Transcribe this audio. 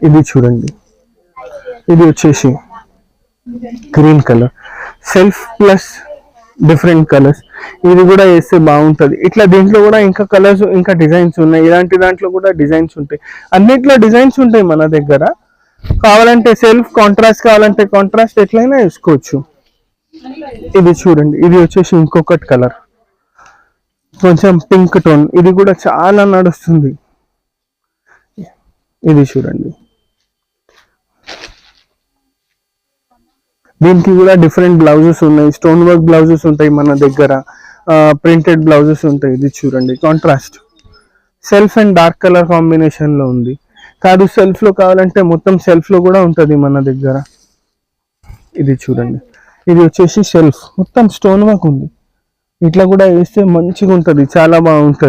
ఇది చూడండి, ఇది వచ్చేసి green colour, self plus different colours. ఇది కూడా వేస్తే బాగుంటుంది. ఇట్లా దీంట్లో కూడా ఇంకా కలర్స్, ఇంకా డిజైన్స్ ఉన్నాయి. ఇలాంటి దాంట్లో కూడా డిజైన్స్ ఉంటాయి. అన్నిట్లో డిజైన్స్ ఉంటాయి మన దగ్గర. కావాలంటే సెల్ఫ్, కాంట్రాస్ట్ కావాలంటే కాంట్రాస్ట్, ఎట్లయినా వేసుకోవచ్చు. ఇది చూడండి, ఇది వచ్చేసి ఇంకొకటి కలర్, కొంచెం పింక్ టోన్. ఇది కూడా చాలా నడుస్తుంది. ఇది చూడండి, దీనికి కూడా డిఫరెంట్ బ్లౌజెస్ ఉన్నాయి. స్టోన్ వర్క్ బ్లౌజెస్ ఉంటాయి మన దగ్గర, ప్రింటెడ్ బ్లౌజెస్ ఉంటాయి. ఇది చూడండి, contrast self and dark colour combination లో ఉంది. కాదు సెల్ఫ్ లో కావాలంటే మొత్తం సెల్ఫ్ లో కూడా ఉంటుంది మన దగ్గర. ఇది చూడండి, ఇది వచ్చేసి సెల్ఫ్ మొత్తం స్టోన్ వర్క్ ఉంది. ఇట్లా కూడా వేస్తే మంచిగా ఉంటుంది, చాలా బాగుంటుంది.